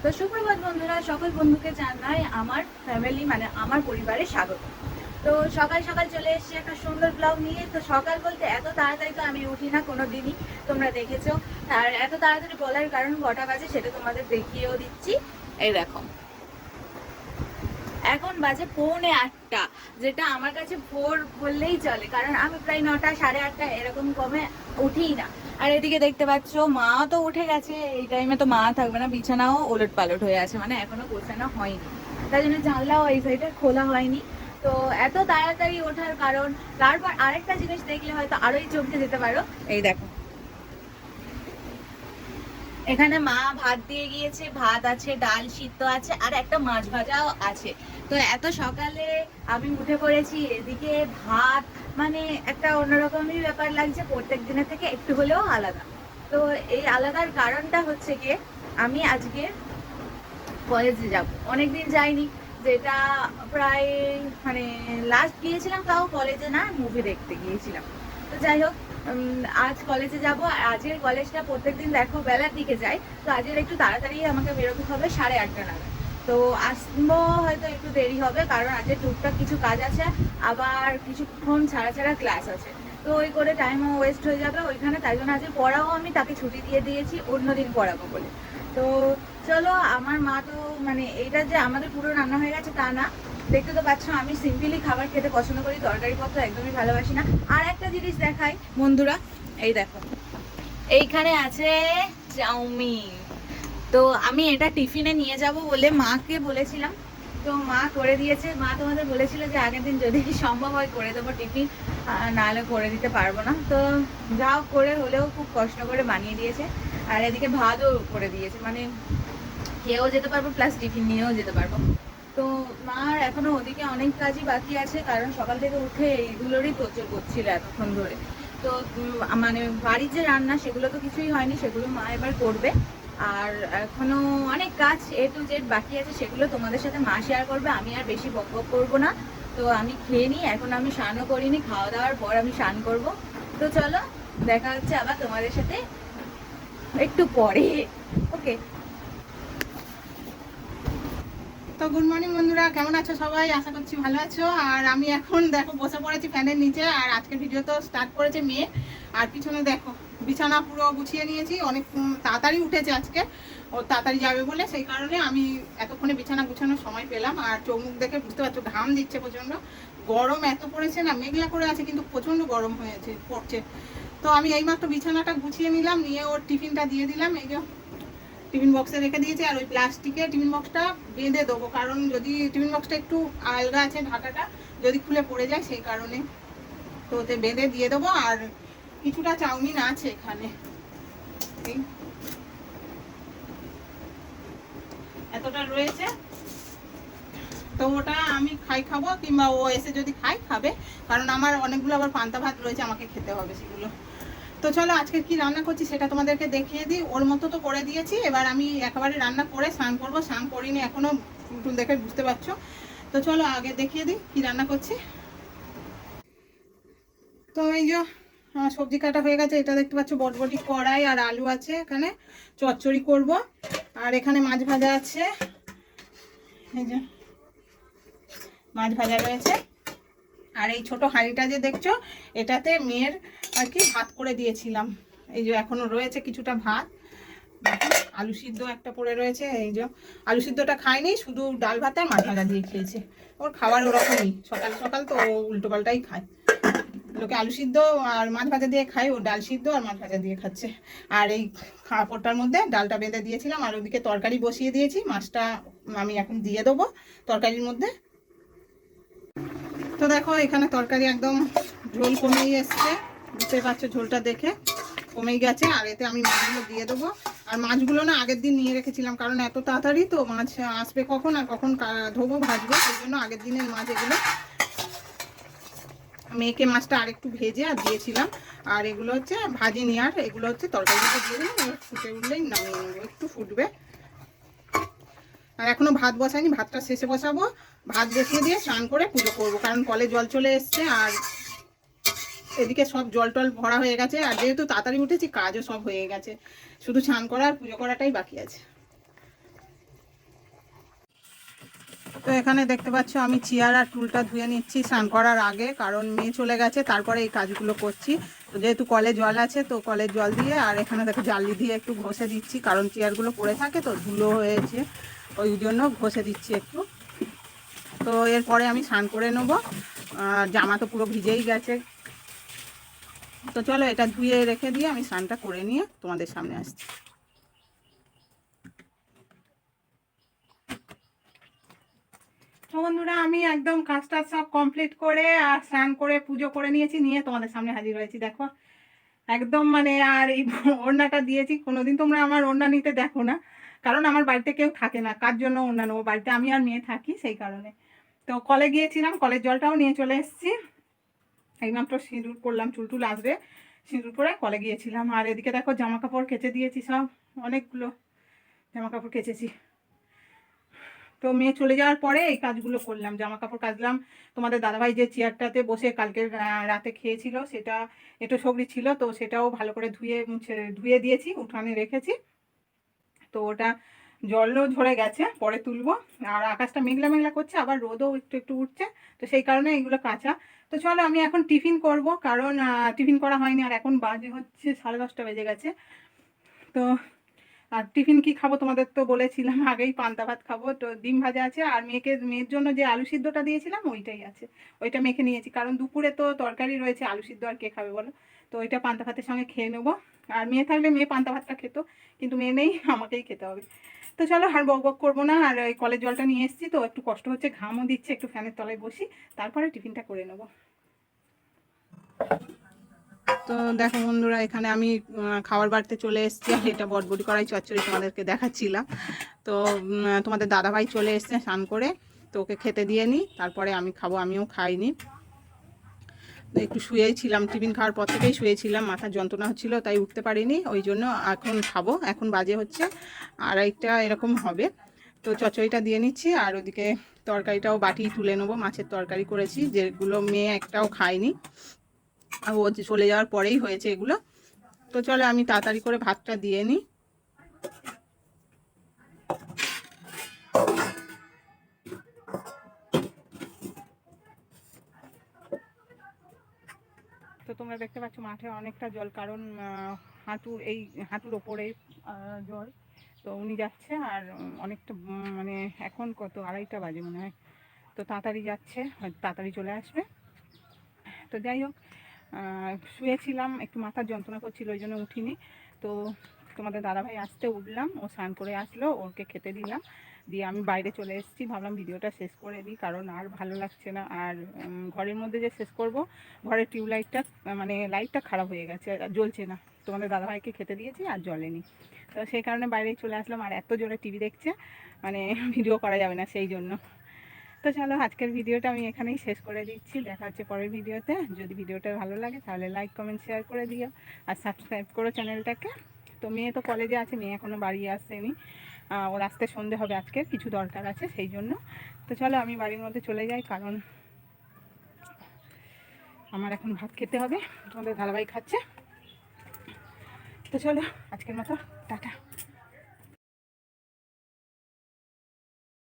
তো সুপ্রভাত বন্ধুরা, সকল বন্ধুকে জানাই আমার ফ্যামিলি মানে আমার পরিবারে স্বাগত। তো সকাল সকাল চলে এসেছি একটা সুন্দর ব্লগ নিয়ে। তো সকাল বলতে এত তাড়াতাড়ি তো আমি উঠি না কোনো দিনই, তোমরা দেখেছো। আর এত তাড়াতাড়ি বলার কারণ কটা বাজে সেটা তোমাদের দেখিয়েও দিচ্ছি। এই দেখো, এখন বাজে 7:45, যেটা আমার কাছে ভোর বললেই চলে, কারণ আমি প্রায় 9টা 8:30 এরকম কমে উঠিই না। আর এদিকে দেখতে পাচ্ছ মা তো উঠে গেছে, এই টাইমে তো মা থাকবে না, বিছানাও ওলট পালট হয়ে আছে, মানে এখনো গোছানো হয়নি, তাই জন্য জানলাও এই সাইডে খোলা হয়নি। তো এত তাড়াতাড়ি ওঠার কারণ, তারপর আরেকটা জিনিস দেখলে হয়তো আরোই চমকে যেতে পারো। এই দেখো, এখানে মা ভাত দিয়ে গিয়েছে, ভাত আছে, ডাল সিদ্ধ আছে, আর একটা মাছ ভাজাও আছে। তো এত সকালে আমি উঠে পড়েছি, এদিকে ভাত, মানে একটা অন্যরকমই ব্যাপার লাগছে, প্রত্যেক দিনের থেকে একটু হলেও আলাদা। তো এই আলাদার কারণটা হচ্ছে গিয়ে, আমি আজকে কলেজে যাব, অনেকদিন যাইনি, যেটা প্রায় মানে লাস্ট গিয়েছিলাম তাও কলেজে না, মুভি দেখতে গিয়েছিলাম। তো যাই হোক, আজ কলেজে যাব। আর আজকের কলেজটা প্রত্যেকদিন দেখো বেলার দিকে যাই, তো আজকের একটু তাড়াতাড়ি আমাকে বেরোতে হবে, 8:30 নাগাদ। তো আসবো হয়তো একটু দেরি হবে, কারণ আজকে টুকটাক কিছু কাজ আছে, আবার কিছুক্ষণ ছাড়া ছাড়া ক্লাস আছে। তো ওই করে টাইমও ওয়েস্ট হয়ে যাবে ওইখানে, তাই জন্য আজকে পড়াও আমি তাকে ছুটি দিয়ে দিয়েছি, অন্যদিন পড়াবো বলে। তো চলো, আমার মা তো মানে এইটা যে আমাদের পুরো রান্না হয়ে গেছে তা না, দেখতে তো পাচ্ছ আমি সিম্পলি খাবার খেতে পছন্দ করি, তরকারি পত্র একদমই ভালোবাসি না। আর একটা জিনিস দেখাই বন্ধুরা, এই দেখো, এইখানে আছে চাউমিন। তো আমি এটা টিফিনে নিয়ে যাব বলে মাকে বলেছিলাম, তো মা করে দিয়েছে। মা তোমাদের বলেছিল যে আগের দিন যদি সম্ভব হয় করে দেবো টিফিন, নাহলে করে দিতে পারবো না। তো যাও করে হলেও খুব কষ্ট করে বানিয়ে দিয়েছে। আর এদিকে ভাতও করে দিয়েছে, মানে খেয়েও যেতে পারবো প্লাস টিফিন নিয়েও যেতে পারবো। তো মার এখনো ওদিকে অনেক কাজই বাকি আছে, কারণ সকাল থেকে উঠে এইগুলোরই তোড়জোড় করছিল এতক্ষণ ধরে। তো মানে বাড়ির যে রান্না সেগুলো তো কিছুই হয়নি, সেগুলো মা এবার করবে। আর এখনো অনেক কাজ A to Z বাকি আছে, সেগুলো তোমাদের সাথে মা শেয়ার করবে, আমি আর বেশি বক বক করবো না। তো আমি খেয়ে নিই, এখন আমি স্নানও করিনি, খাওয়া দাওয়ার পর আমি স্নান করব। তো চলো, দেখা হচ্ছে আবার তোমাদের সাথে একটু পরে। ওকে। তো গুড মর্নিং বন্ধুরা, কেমন আছো সবাই? আশা করছি ভালো আছো। আর আমি এখন দেখো বসে পড়েছি ফ্যানের নিচে। আর আজকের ভিডিও তো স্টার্ট করেছে মেয়ে। আর পিছনে দেখো বিছানা পুরো গুছিয়ে নিয়েছি, অনেক তাড়াতাড়ি উঠেছে আজকে, ও তাড়াতাড়ি যাবে বলে, সেই কারণে আমি এতক্ষণে বিছানা গুছানোর সময় পেলাম। আর চোখ মুখ দেখে বুঝতে পারছো ঘাম দিচ্ছে প্রচণ্ড, গরম এত পড়েছে না, মেঘলা করে আছে কিন্তু প্রচণ্ড গরম হয়েছে পড়ছে। তো আমি এইমাত্র বিছানাটা গুছিয়ে নিলাম, নিয়ে ওর টিফিনটা দিয়ে দিলাম, এই যে টিফিন বক্সে রেখে দিয়েছি। আর ওই প্লাস্টিকের টিফিন বক্সটা বেঁধে দেবো, কারণ যদি টিফিন বক্সটা একটু আলগা আছে ঢাকাটা, যদি খুলে পড়ে যায় সেই কারণে। তো ওতে বেঁধে দিয়ে দেবো। আর কিছুটা চাউমিন আছে এখানে, এতটা রয়েছে, তো ওটা আমি খাবো, কিংবা ও এসে যদি খাবে, কারণ আমার অনেকগুলো আবার পান্তা ভাত রয়েছে, আমাকে খেতে হবে সেগুলো। তো চলো আজকে কি রান্না করছি সেটা তোমাদেরকে দেখিয়ে দিই। ওর মতো তো করে দিয়েছি, এবার আমি একেবারে রান্না করে স্নান করবো, স্নান করিনি এখনো, একটু দেখে বুঝতে পারছো। তো চলো আগে দেখিয়ে দিই কি রান্না করছি। তো এই যে সবজি কাটা হয়ে গেছে, এটা দেখতে পাচ্ছ বটবটি কড়াই, আর আলু আছে এখানে, চচ্চড়ি করব। আর এখানে মাছ ভাজা আছে, এই যে মাছ ভাজা রয়েছে। আর এই ছোট হাঁড়িটা যে দেখছো, এটাতে মেয়ের আর কি ভাত করে দিয়েছিলাম, এই যে এখনো রয়েছে কিছুটা ভাত। আলু সিদ্ধ একটা পড়ে রয়েছে, এই যে আলু সিদ্ধটা খায়নি, শুধু ডাল ভাত আর মাছ ভাজা দিয়ে খেয়েছে। ওর খাবার ওরকমই, সকাল সকাল তো উল্টো পাল্টাই খায়। লোকে আলু সিদ্ধ আর মাছ ভাজা দিয়ে খায়, ও ডাল সিদ্ধ আর মাছ ভাজা দিয়ে খাচ্ছে। আর এই খাওয়ারটার মধ্যে ডালটা বেঁধে দিয়েছিলাম, আর ওদিকে তরকারি বসিয়ে দিয়েছি, মাছটা আমি এখন দিয়ে দেবো তরকারির মধ্যে। তো দেখো এখানে তরকারি একদম ঝোল কমেই এসছে, বুঝতে পারছো ঝোলটা দেখে কমেই গেছে। আর এতে আমি মাছগুলো দিয়ে দেবো। আর মাছগুলো না আগের দিন নিয়ে রেখেছিলাম, কারণ এত তাড়াতাড়ি তো মাছ আসবে কখন আর কখন ধোবো ভাজবো, সেই জন্য আগের দিনের মাছ এগুলো। মেয়েকে মাছটা আরেকটু ভেজে আর দিয়েছিলাম। আর এগুলো হচ্ছে ভাজিনি, আর এগুলো হচ্ছে তরকারিতে দিয়ে দিলাম, এবার ফুটে উঠলেই নামিয়ে নেবো, একটু ফুটবে। আর এখনো ভাত বসাইনি, ভাতটা শেষে বসাবো। ভাত বসিয়ে দিয়ে স্নান করে পুজো করবো, কারণ কলে জল চলে এসছে। আর এদিকে সব জল টল ভরা হয়ে গেছে, আর যেহেতু তাড়াতাড়ি উঠেছি কাজও সব হয়ে গেছে, শুধু স্নান করা আর পুজো করাটাই বাকি আছে। তো এখানে দেখতে পাচ্ছ আমি চেয়ার আর টুলটা ধুয়ে নিচ্ছি স্নান করার আগে, কারণ মেয়ে চলে গেছে তারপরে এই কাজগুলো করছি। তো যেহেতু কলে জল আছে তো কলের জল দিয়ে আর এখানে দেখো জালি দিয়ে একটু ঘষে দিচ্ছি, কারণ চেয়ারগুলো পড়ে থাকে তো ধুলো হয়েছে, ওই জন্য ঘষে দিচ্ছি একটু। তো এরপরে আমি স্নান করে নেবো, জামা তো পুরো ভিজেই গেছে। তো চলো এটা ধুয়ে রেখে দিয়ে আমি স্নানটা করে নিয়ে তোমাদের সামনে আসছি। তো বন্ধুরা আমি একদম কাজটা সব কমপ্লিট করে আর স্নান করে পুজো করে নিয়েছি, নিয়ে তোমাদের সামনে হাজির হয়েছি। দেখো একদম মানে, আর এই ওড়নাটা দিয়েছি, কোনোদিন তোমরা আমার ওড়না নিতে দেখো না, কারণ আমার বাড়িতে কেউ থাকে না, কার জন্য ওড়না নেবো, বাড়িতে আমি আর মেয়ে থাকি সেই কারণে। তো কলে গিয়েছিলাম, কলের জলটাও নিয়ে চলে এসেছি, এইমাত্র সিঁদুর পরলাম, চুল টুল আসবে, সিঁদুর পরে কলে গিয়েছিলাম। আর এদিকে দেখো জামা কাপড় কেচে দিয়েছি, সব অনেকগুলো জামা কাপড় কেচেছি। তো মেয়ে চলে যাওয়ার পরে এই কাজগুলো করলাম, জামা কাপড় কাচলাম। তোমাদের দাদাভাই যে চেয়ারটাতে বসে কালকে রাতে খেয়েছিল সেটা একটু সবরি ছিল, তো সেটাও ভালো করে ধুয়ে দিয়েছি, উঠানে রেখেছি। তো ওটা জলও ঝরে গেছে, পরে তুলবো। আর আকাশটা মেঘলা মেঘলা করছে, আবার রোদও একটু একটু উঠছে, তো সেই কারণে এইগুলো কাঁচা। তো চলো আমি এখন টিফিন করব, কারণ টিফিন করা হয়নি, আর এখন বাজে হচ্ছে 10:30 বেজে গেছে। তো আর টিফিন কি খাবো তোমাদের তো বলেছিলাম আগেই, পান্তা ভাত খাবো। তো ডিম ভাজা আছে, আর মেয়ের জন্য যে আলু সিদ্ধটা দিয়েছিলাম ওইটাই আছে, ওইটা মেখে নিয়েছি, কারণ দুপুরে তো তরকারি রয়েছে, আলু সিদ্ধ আর কে খাবে বলো। তো ওইটা পান্তা ভাতের সঙ্গে খেয়ে নেবো। আর মেয়ে থাকলে মেয়ে পান্তা ভাতটা খেত, কিন্তু মেয়ে নেই, আমাকেই খেতে হবে। তো চলো আর বক বক করবো না, আর ওই কলের জলটা নিয়ে এসেছি তো একটু কষ্ট হচ্ছে, ঘামও দিচ্ছে, একটু ফ্যানের তলায় বসি, তারপরে টিফিনটা করে নেবো। তো দেখো বন্ধুরা এখানে আমি খাবার বাড়তে চলে এসেছি, আর এটা বটবটি কড়াই চচ্চড়ি তোমাদেরকে দেখাচ্ছিলাম। তো তোমাদের দাদাভাই চলে এসছে স্নান করে, তো ওকে খেতে দিয়ে নিই, তারপরে আমি খাবো, আমিও খাইনি। একটু শুয়েই ছিলাম, টিফিন খাওয়ার পর থেকেই শুয়েছিলাম, মাথার যন্ত্রণা হচ্ছিল তাই উঠতে পারিনি, ওই জন্য এখন খাবো। এখন বাজে হচ্ছে 2:30 এরকম হবে। তো চচ্চড়িটা দিয়ে নিচ্ছি, আর ওদিকে তরকারিটাও বাটি তুলে নেবো, মাছের তরকারি করেছি, যেগুলো মেয়ে একটাও খায়নি, আর ও চলে যাওয়ার পরেই হয়েছে এগুলো। তো চলো আমি তাড়াতাড়ি করে ভাতটা দিয়ে নিই। তো তোমরা দেখতে পাচ্ছ মাঠে অনেকটা জল, কারণ হাঁটুর ওপরে জল। তো উনি যাচ্ছে, আর অনেকটা মানে এখন কত 2:30 বাজে মনে হয়, তো তাড়াতাড়ি যাচ্ছে, তাড়াতাড়ি চলে আসবে। তো যাই হোক, শুয়েছিলাম, একটু মাথার যন্ত্রণা করছিল ওই জন্য উঠিনি। তো তোমাদের দাদাভাই আসতে উঠলাম, ও স্নান করে আসলো, ওকে খেতে দিলাম, দিয়ে আমি বাইরে চলে এসেছি, ভাবলাম ভিডিওটা শেষ করে দিই, কারণ আর ভালো লাগছে না। আর ঘরের মধ্যে যে শেষ করব, ঘরের টিউবলাইটটা মানে লাইটটা খারাপ হয়ে গেছে, জ্বলছে না, তোমাদের দাদাভাইকে খেতে দিয়েছি আর জ্বলেনি, তো সেই কারণে বাইরেই চলে আসলাম। আর এত জোরে টিভি দেখছে, মানে ভিডিও করা যাবে না সেই জন্য। তো চলো আজকের ভিডিওটা আমি এখানেই শেষ করে দিচ্ছি, দেখা হচ্ছে পরের ভিডিওতে। যদি ভিডিওটা ভালো লাগে তাহলে লাইক কমেন্ট শেয়ার করে দিও, আর সাবস্ক্রাইব করো চ্যানেলটাকে। তো মেয়ে তো কলেজে আছে, মেয়ে এখনও বাড়ি আসেনি, ওর আসতে সন্ধে হবে, আজকে কিছু দরকার আছে সেই জন্য। তো চলো আমি বাড়ির মধ্যে চলে যাই, কারণ আমার এখন ভাত খেতে হবে, তোমাদের ধারাবাহিক খাচ্ছে। তো চলো আজকের মতো টাটা।